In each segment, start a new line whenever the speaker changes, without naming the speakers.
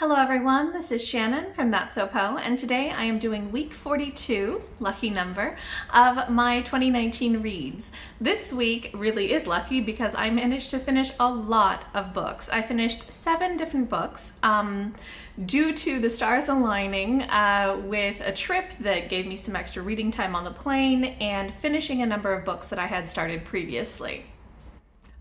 Hello everyone, this is Shannon from That's So Po, and today I am doing week 42, lucky number, of my 2019 reads. This week really is lucky because I managed to finish a lot of books. I finished 7 different books due to the stars aligning with a trip that gave me some extra reading time on the plane and finishing a number of books that I had started previously.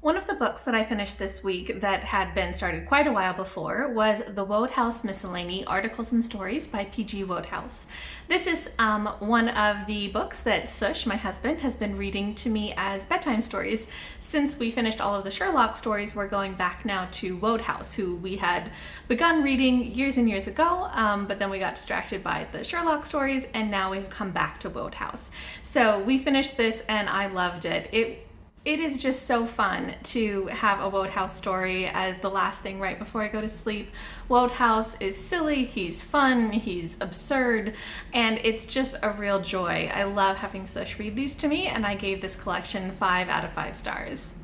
One of the books that I finished this week that had been started quite a while before was the Wodehouse Miscellany Articles and Stories by P.G. Wodehouse. This is one of the books that Sush, my husband, has been reading to me as bedtime stories. Since we finished all of the Sherlock stories, we're going back now to Wodehouse, who we had begun reading years and years ago, but then we got distracted by the Sherlock stories, and now we've come back to Wodehouse. So we finished this and I loved it. It is just so fun to have a Wodehouse story as the last thing right before I go to sleep. Wodehouse is silly, he's fun, he's absurd, and it's just a real joy. I love having Sush read these to me, and I gave this collection 5 out of 5 stars.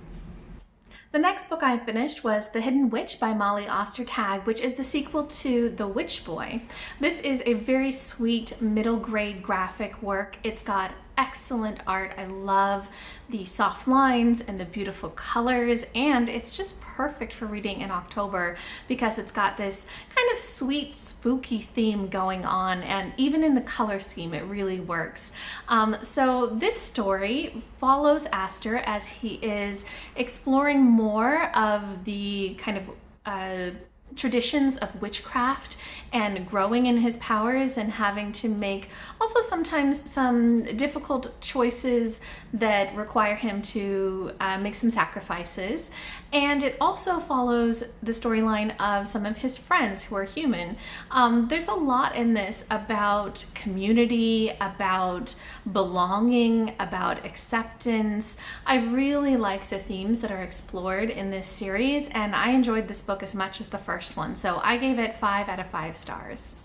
The next book I finished was The Hidden Witch by Molly Ostertag, which is the sequel to The Witch Boy. This is a very sweet middle grade graphic work. It's got excellent art. I love the soft lines and the beautiful colors, and it's just perfect for reading in October because it's got this kind of sweet, spooky theme going on, and even in the color scheme it really works. So this story follows Aster as he is exploring more of the kind of traditions of witchcraft and growing in his powers and having to make also sometimes some difficult choices that require him to make some sacrifices. And it also follows the storyline of some of his friends who are human. There's a lot in this about community, about belonging, about acceptance. I really like the themes that are explored in this series, and I enjoyed this book as much as the first one, so I gave it 5 out of 5 stars.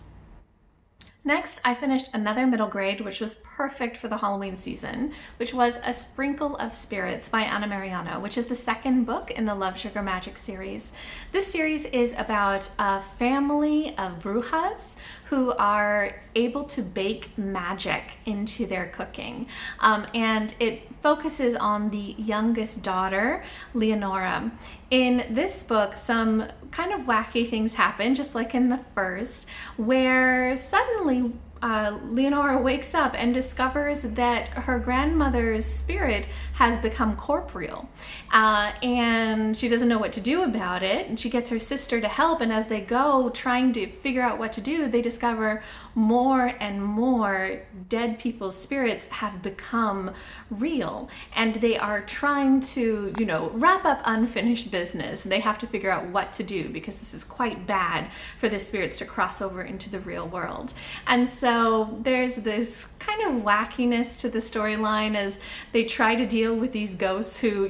Next, I finished another middle grade, which was perfect for the Halloween season, which was A Sprinkle of Spirits by Meriano, which is the second book in the Love, Sugar, Magic series. This series is about a family of brujas who are able to bake magic into their cooking. And it focuses on the youngest daughter, Leonora. In this book, some kind of wacky things happen, just like in the first, where suddenly Leonora wakes up and discovers that her grandmother's spirit has become corporeal, and she doesn't know what to do about it, and she gets her sister to help, and as they go trying to figure out what to do, they discover more and more dead people's spirits have become real, and they are trying to, wrap up unfinished business. They have to figure out what to do because this is quite bad for the spirits to cross over into the real world. And so there's this kind of wackiness to the storyline as they try to deal with these ghosts who,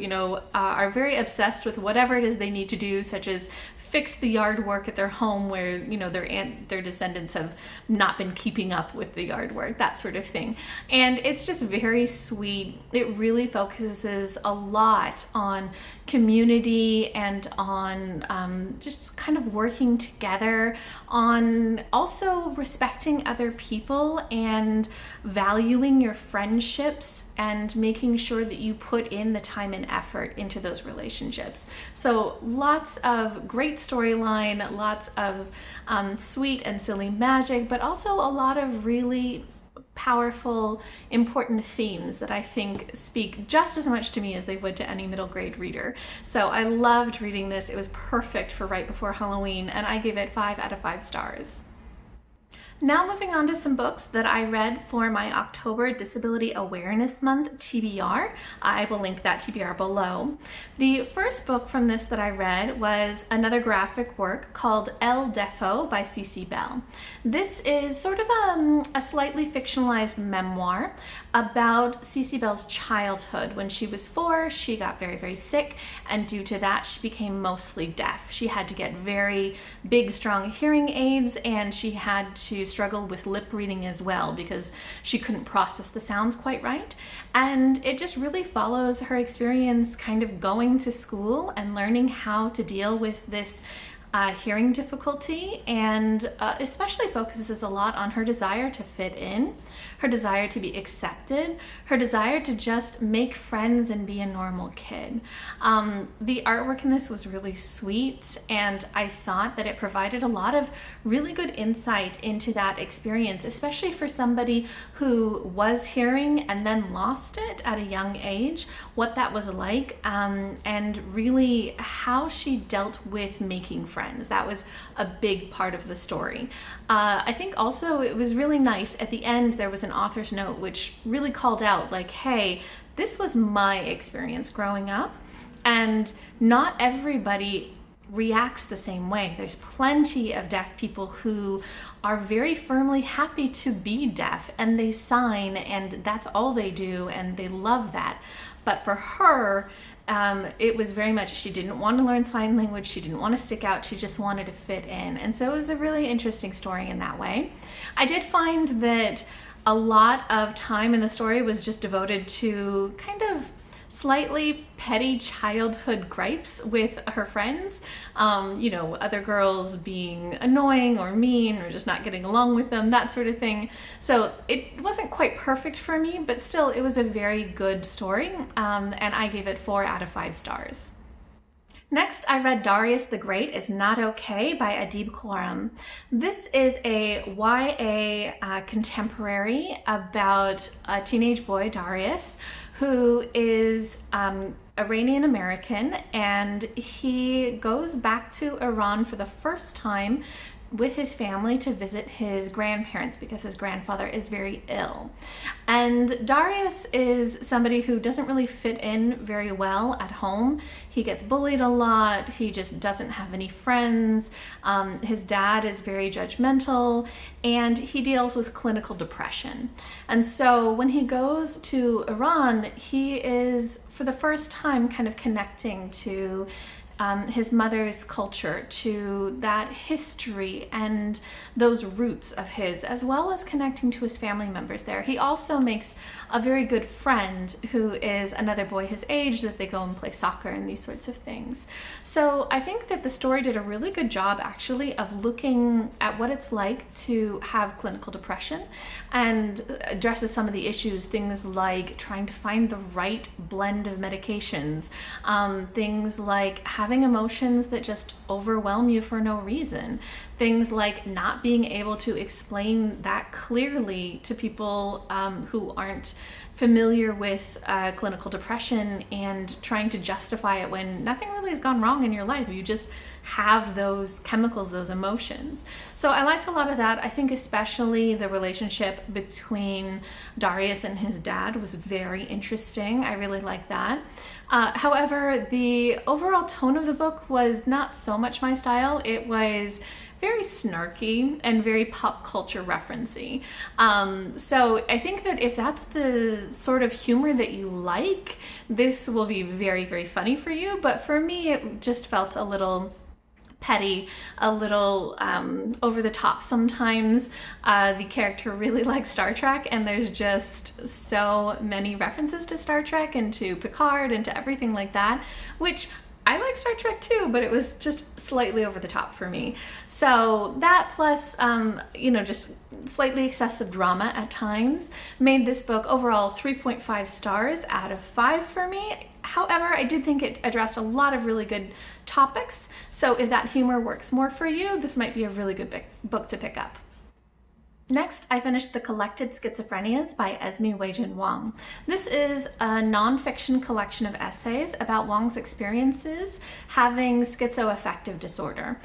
are very obsessed with whatever it is they need to do, such as fix the yard work at their home where, their descendants have not been keeping up with the yard work, that sort of thing. And it's just very sweet. It really focuses a lot on community and on just kind of working together, on also respecting other people and valuing your friendships and making sure that you put in the time and effort into those relationships. So lots of great storyline, lots of sweet and silly magic, but also a lot of really powerful, important themes that I think speak just as much to me as they would to any middle grade reader. So I loved reading this. It was perfect for right before Halloween, and I gave it 5 out of 5 stars. Now moving on to some books that I read for my October Disability Awareness Month TBR. I will link that TBR below. The first book from this that I read was another graphic work called El Deafo by Cece Bell. This is sort of a slightly fictionalized memoir about Cece Bell's childhood. When she was 4, she got very, very sick, and due to that, she became mostly deaf. She had to get very big, strong hearing aids, and she had to struggle with lip reading as well because she couldn't process the sounds quite right. And it just really follows her experience kind of going to school and learning how to deal with this hearing difficulty, and especially focuses a lot on her desire to fit in, her desire to be accepted, her desire to just make friends and be a normal kid. The artwork in this was really sweet, and I thought that it provided a lot of really good insight into that experience, especially for somebody who was hearing and then lost it at a young age, what that was like, and really how she dealt with making friends. That was a big part of the story. I think also it was really nice at the end there was an author's note which really called out like, hey, this was my experience growing up, and not everybody reacts the same way. There's plenty of deaf people who are very firmly happy to be deaf, and they sign and that's all they do and they love that. But for her, it was very much, she didn't want to learn sign language, she didn't want to stick out, she just wanted to fit in. And so it was a really interesting story in that way. I did find that a lot of time in the story was just devoted to kind of slightly petty childhood gripes with her friends, you know, other girls being annoying or mean or just not getting along with them, that sort of thing. So it wasn't quite perfect for me, but still it was a very good story, and I gave it 4 out of 5 stars. Next, I read Darius the Great is Not Okay by Adib Khorram. This is a YA contemporary about a teenage boy, Darius, who is Iranian American, and he goes back to Iran for the first time with his family to visit his grandparents because his grandfather is very ill. And Darius is somebody who doesn't really fit in very well at home. He gets bullied a lot, he just doesn't have any friends, his dad is very judgmental, and he deals with clinical depression. And so when he goes to Iran, he is for the first time kind of connecting to his mother's culture, to that history and those roots of his, as well as connecting to his family members there. He also makes a very good friend who is another boy his age that they go and play soccer and these sorts of things. So I think that the story did a really good job actually of looking at what it's like to have clinical depression and addresses some of the issues, things like trying to find the right blend of medications, things like having emotions that just overwhelm you for no reason, things like not being able to explain that clearly to people who aren't familiar with clinical depression, and trying to justify it when nothing really has gone wrong in your life. You just have those chemicals, those emotions. So I liked a lot of that. I think especially the relationship between Darius and his dad was very interesting. I really liked that. However, the overall tone of the book was not so much my style. It was very snarky and very pop culture referencey. So I think that if that's the sort of humor that you like, this will be very, very funny for you. But for me, it just felt a little petty, a little over the top sometimes. The character really likes Star Trek, and there's just so many references to Star Trek and to Picard and to everything like that, which I like Star Trek too, but it was just slightly over the top for me. So that plus, you know, just slightly excessive drama at times made this book overall 3.5 stars out of 5 for me. However, I did think it addressed a lot of really good topics. So if that humor works more for you, this might be a really good book to pick up. Next, I finished The Collected Schizophrenias by Esme Weijun Wang. This is a nonfiction collection of essays about Wang's experiences having schizoaffective disorder.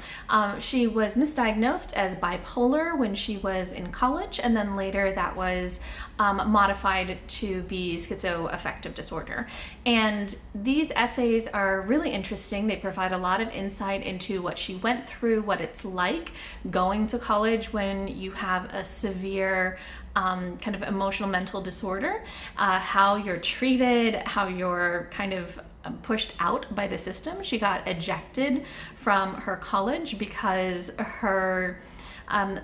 She was misdiagnosed as bipolar when she was in college, and then later that was modified to be schizoaffective disorder. And these essays are really interesting. They provide a lot of insight into what she went through, what it's like going to college when you have a severe kind of emotional mental disorder, how you're treated, how you're kind of pushed out by the system. She got ejected from her college because her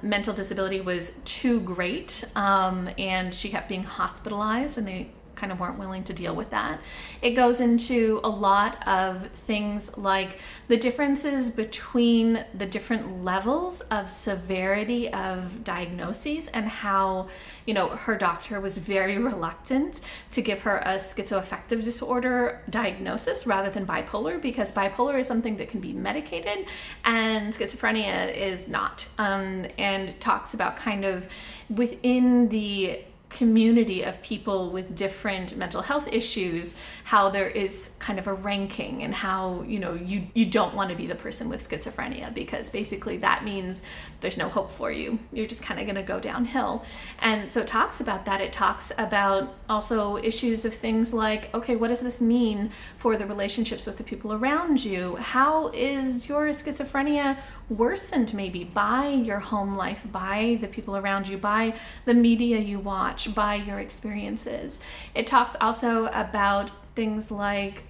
mental disability was too great, and she kept being hospitalized, and they kind of weren't willing to deal with that. It goes into a lot of things like the differences between the different levels of severity of diagnoses, and how, you know, her doctor was very reluctant to give her a schizoaffective disorder diagnosis rather than bipolar, because bipolar is something that can be medicated and schizophrenia is not. And talks about kind of within the community of people with different mental health issues, how there is kind of a ranking, and how, you know, you don't want to be the person with schizophrenia, because basically that means there's no hope for you. You're just kind of going to go downhill. And so it talks about that. It talks about also issues of things like, okay, what does this mean for the relationships with the people around you? How is your schizophrenia worsened maybe by your home life, by the people around you, by the media you watch, by your experiences? It talks also about things like,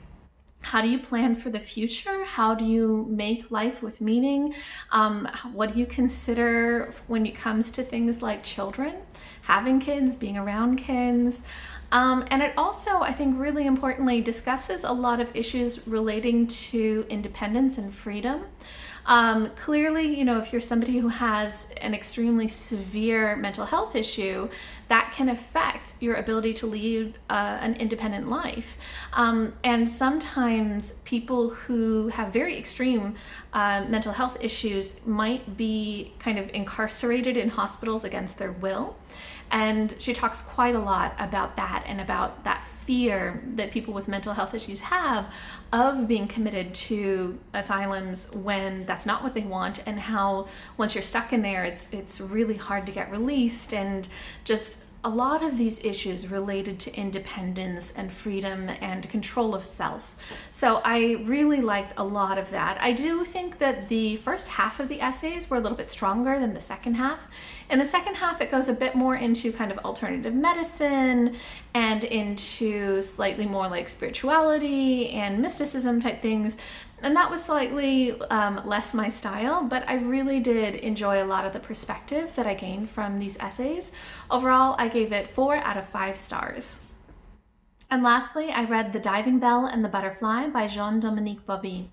how do you plan for the future? How do you make life with meaning? What do you consider when it comes to things like children, having kids, being around kids? And it also, I think really importantly, discusses a lot of issues relating to independence and freedom. Clearly, you know, if you're somebody who has an extremely severe mental health issue, that can affect your ability to lead an independent life. And sometimes people who have very extreme mental health issues might be kind of incarcerated in hospitals against their will. And she talks quite a lot about that, and about that fear that people with mental health issues have of being committed to asylums when that's not what they want, and how once you're stuck in there, it's really hard to get released, and just a lot of these issues related to independence and freedom and control of self. So I really liked a lot of that. I do think that the first half of the essays were a little bit stronger than the second half. In the second half, it goes a bit more into kind of alternative medicine and into slightly more like spirituality and mysticism type things. And that was slightly less my style, but I really did enjoy a lot of the perspective that I gained from these essays. Overall, I gave it 4 out of 5 stars. And lastly, I read The Diving Bell and the Butterfly by Jean-Dominique Bauby.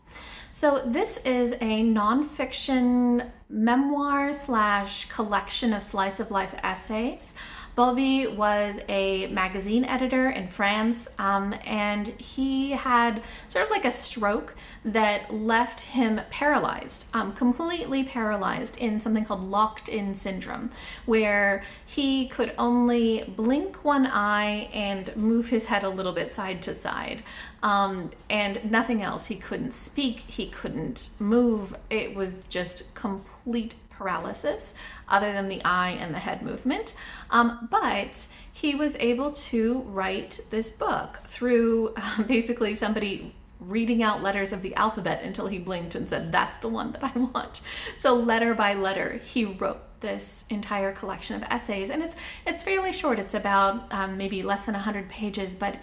So this is a nonfiction memoir / collection of slice of life essays. Bauby was a magazine editor in France, and he had sort of like a stroke that left him paralyzed, completely paralyzed, in something called locked-in syndrome, where he could only blink one eye and move his head a little bit side to side, and nothing else. He couldn't speak, he couldn't move. It was just complete paralysis other than the eye and the head movement. But he was able to write this book through basically somebody reading out letters of the alphabet until he blinked and said, that's the one that I want. So letter by letter, he wrote this entire collection of essays, and it's fairly short. It's about maybe less than 100 pages, but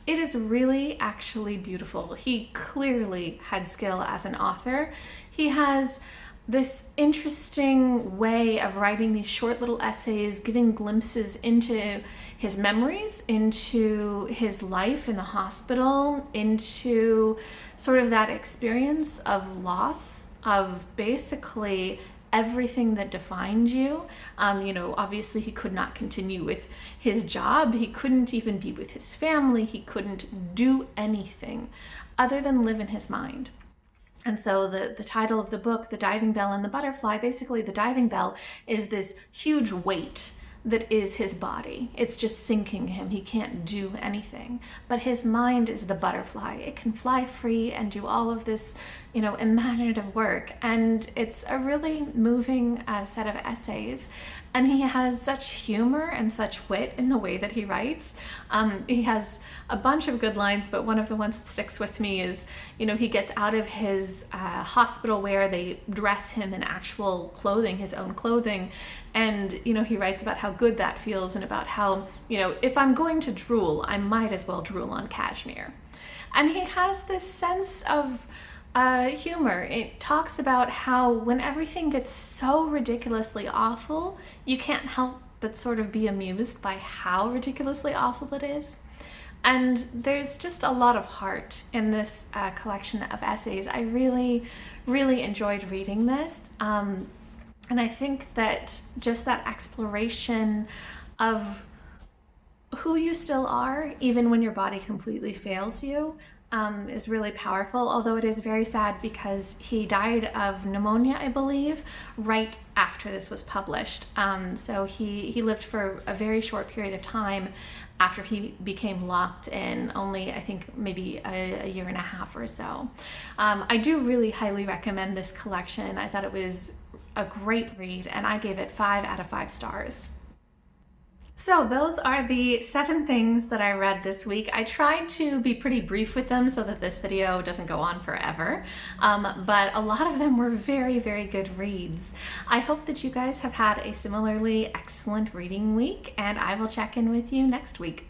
it is really actually beautiful. He clearly had skill as an author. He has this interesting way of writing these short little essays, giving glimpses into his memories, into his life in the hospital, into sort of that experience of loss, of basically everything that defined you. You know, obviously he could not continue with his job. He couldn't even be with his family. He couldn't do anything other than live in his mind. And so the title of the book, The Diving Bell and the Butterfly, basically the diving bell is this huge weight that is his body. It's just sinking him. He can't do anything. But his mind is the butterfly. It can fly free and do all of this, you know, imaginative work. And it's a really moving set of essays. And he has such humor and such wit in the way that he writes. He has a bunch of good lines, but one of the ones that sticks with me is, you know, he gets out of his hospital wear. They dress him in actual clothing, his own clothing. And, you know, he writes about how good that feels, and about how, you know, if I'm going to drool, I might as well drool on cashmere. And he has this sense of humor. It talks about how when everything gets so ridiculously awful, you can't help but sort of be amused by how ridiculously awful it is. And there's just a lot of heart in this collection of essays. I really, really enjoyed reading this. And I think that just that exploration of who you still are, even when your body completely fails you, is really powerful, although it is very sad because he died of pneumonia, I believe, right after this was published. So he lived for a very short period of time after he became locked in, only I think maybe a year and a half or so. I do really highly recommend this collection. I thought it was a great read, and I gave it 5 out of 5 stars. So those are the 7 things that I read this week. I tried to be pretty brief with them so that this video doesn't go on forever, but a lot of them were very, very good reads. I hope that you guys have had a similarly excellent reading week, and I will check in with you next week.